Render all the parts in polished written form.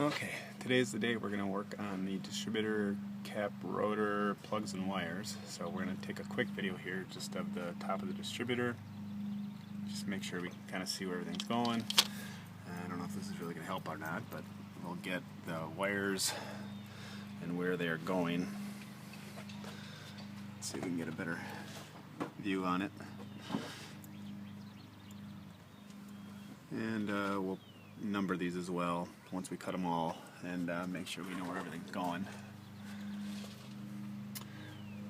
Okay, today's the day we're going to work on the distributor cap rotor plugs and wires. So we're going to take a quick video here just of the top of the distributor, just make sure we can kind of see where everything's going. I don't know if this is really going to help or not, but we'll get the wires and where they are going. Let's see if we can get a better view on it. And we'll number these as well once we cut them all and make sure we know where everything's going.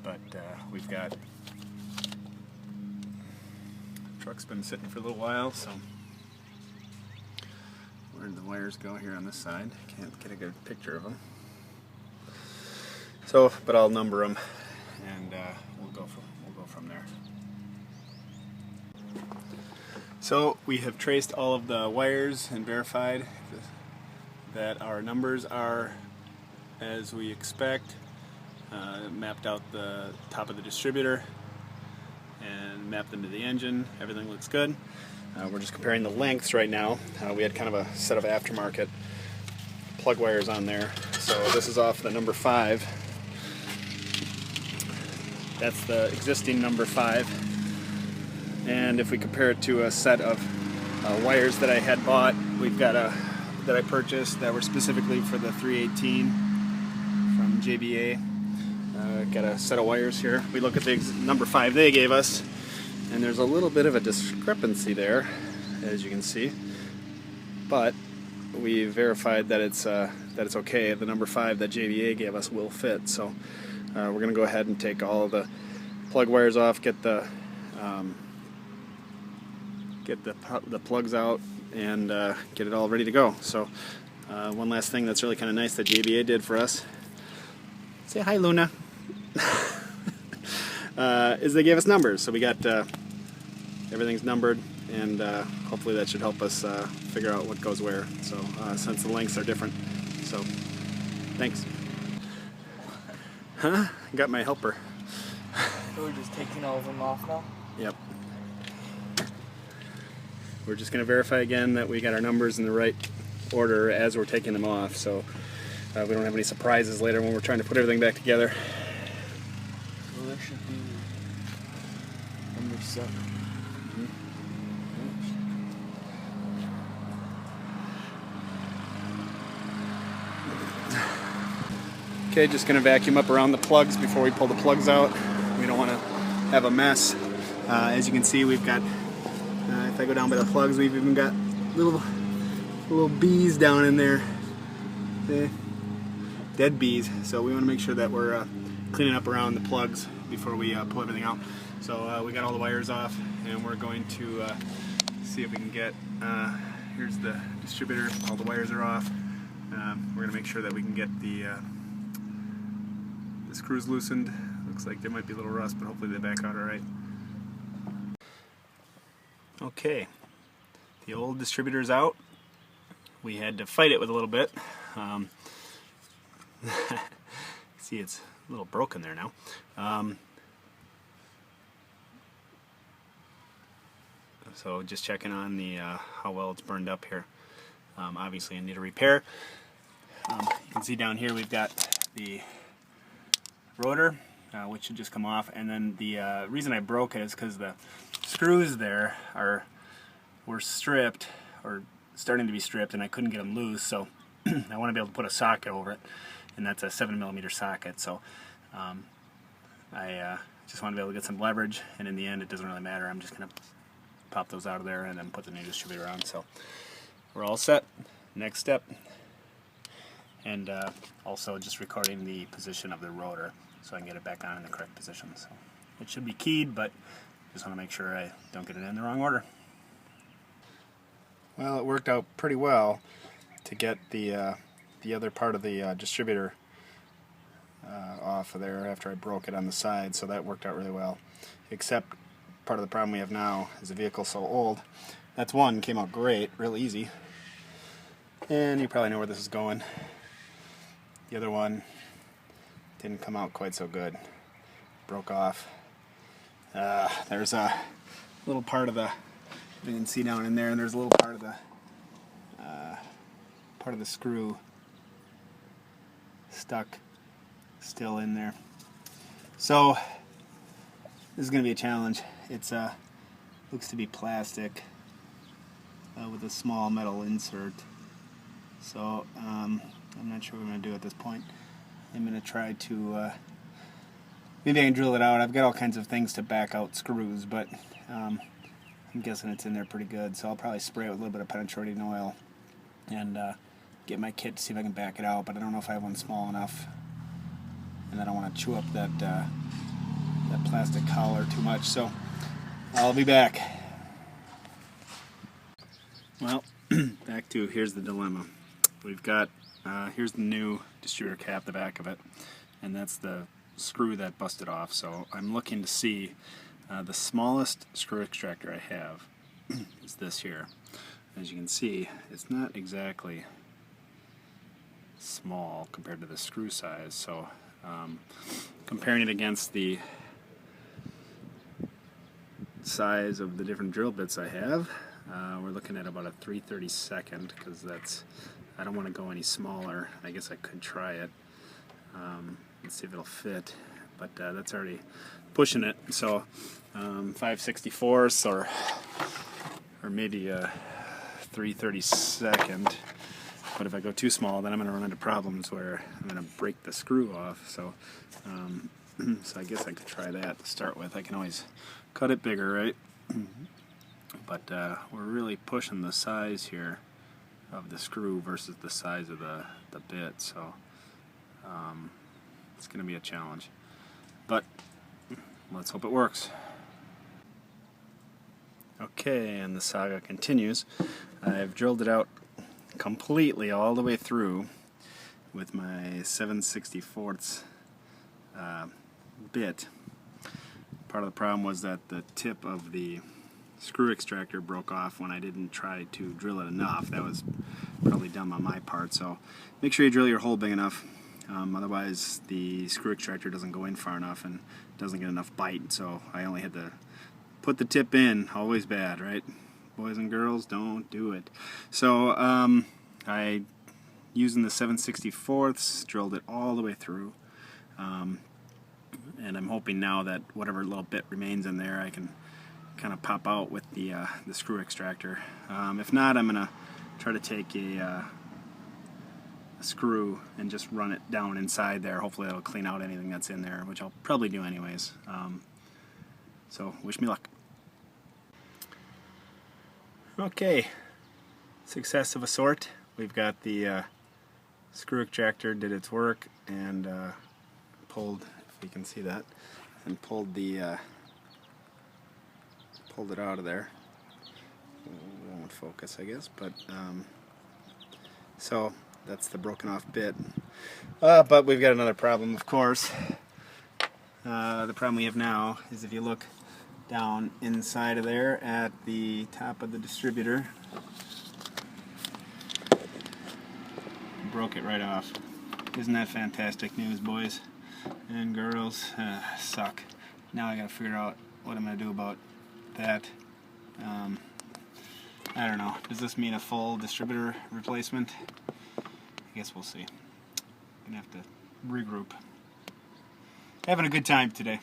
But we've got truck's been sitting for a little while, so where did the wires go here on this side? Can't get a good picture of them. So, but I'll number them and we'll go from there. So we have traced all of the wires and verified that our numbers are as we expect. Mapped out the top of the distributor and mapped them to the engine. Everything looks good. We're just comparing the lengths right now. We had kind of a set of aftermarket plug wires on there. So this is off the number 5. That's the existing number 5. And if we compare it to a set of wires that I had bought, we've got that I purchased that were specifically for the 318 from JBA. Got a set of wires here. We look at the number 5 they gave us, and there's a little bit of a discrepancy there, as you can see. But we verified that it's okay. The number 5 that JBA gave us will fit. So we're going to go ahead and take all of the plug wires off, get the plugs out, and get it all ready to go. So one last thing that's really kind of nice that JBA did for us, say hi Luna, is they gave us numbers. So we got everything's numbered, and hopefully that should help us figure out what goes where, so since the lengths are different. So thanks. Got my helper. So we're just taking all of them off now? Yep. We're just going to verify again that we got our numbers in the right order as we're taking them off, so we don't have any surprises later when we're trying to put everything back together. Well, there should be number 7. Okay, just going to vacuum up around the plugs before we pull the plugs out. We don't want to have a mess. As you can see, we've got, if I go down by the plugs, we've even got little bees down in there. Dead bees. So we want to make sure that we're cleaning up around the plugs before we pull everything out. So we got all the wires off, and we're going to see if we can get, here's the distributor, all the wires are off. We're going to make sure that we can get the screws loosened. Looks like there might be a little rust, but hopefully they back out alright. Okay, the old distributor's out. We had to fight it with a little bit. See, it's a little broken there now. So just checking on the how well it's burned up here. Obviously I need a repair. You can see down here we've got the rotor, which should just come off, and then the reason I broke it is because the screws there were stripped, or starting to be stripped, and I couldn't get them loose, so I want to be able to put a socket over it, and that's a 7mm socket, so I just want to be able to get some leverage, and in the end it doesn't really matter. I'm just going to pop those out of there and then put the new distributor on. So we're all set. Next step, and also just recording the position of the rotor so I can get it back on in the correct position. So it should be keyed, but just want to make sure I don't get it in the wrong order. Well, it worked out pretty well to get the other part of the distributor off of there after I broke it on the side, so that worked out really well. Except part of the problem we have now is the vehicle's so old. That's one came out great, real easy, and you probably know where this is going. The other one didn't come out quite so good. Broke off. There's a little part of the, you can see down in there, and there's a little part of the screw stuck still in there. So this is going to be a challenge. It's looks to be plastic with a small metal insert. So I'm not sure what I'm going to do at this point. I'm going to try to maybe I can drill it out. I've got all kinds of things to back out screws, but I'm guessing it's in there pretty good. So I'll probably spray it with a little bit of penetrating oil and get my kit to see if I can back it out. But I don't know if I have one small enough, and I don't want to chew up that plastic collar too much. So I'll be back. Well, back to here's the dilemma. We've got here's the new distributor cap, the back of it, and that's the screw that busted off. So I'm looking to see the smallest screw extractor I have is this here. As you can see, it's not exactly small compared to the screw size. So comparing it against the size of the different drill bits I have, we're looking at about a 3/32, because that's, I don't want to go any smaller. I guess I could try it. Let's see if it'll fit, but that's already pushing it. So 5/64 or maybe a 3/32. But if I go too small, then I'm going to run into problems where I'm going to break the screw off. So so I guess I could try that to start with. I can always cut it bigger, right? But we're really pushing the size here of the screw versus the size of the bit, so it's going to be a challenge. But let's hope it works. Okay, and the saga continues. I've drilled it out completely all the way through with my 7/64 bit. Part of the problem was that the tip of the screw extractor broke off when I didn't try to drill it enough. That was probably dumb on my part. So make sure you drill your hole big enough. Otherwise the screw extractor doesn't go in far enough and doesn't get enough bite. So I only had to put the tip in. Always bad, right? Boys and girls, don't do it. So I, using the 7/64, drilled it all the way through. And I'm hoping now that whatever little bit remains in there I can kind of pop out with the screw extractor. If not, I'm going to try to take a screw and just run it down inside there. Hopefully that'll clean out anything that's in there, which I'll probably do anyways. So wish me luck. Okay, success of a sort. We've got the screw extractor did its work and pulled, if you can see that, and pulled the pulled it out of there. It won't focus, I guess, but so that's the broken off bit. But we've got another problem, of course. The problem we have now is if you look down inside of there at the top of the distributor, broke it right off. Isn't that fantastic news, boys and girls? Suck. Now I gotta figure out what I'm gonna do about that. I don't know. Does this mean a full distributor replacement? I guess we'll see. Gonna have to regroup. Having a good time today.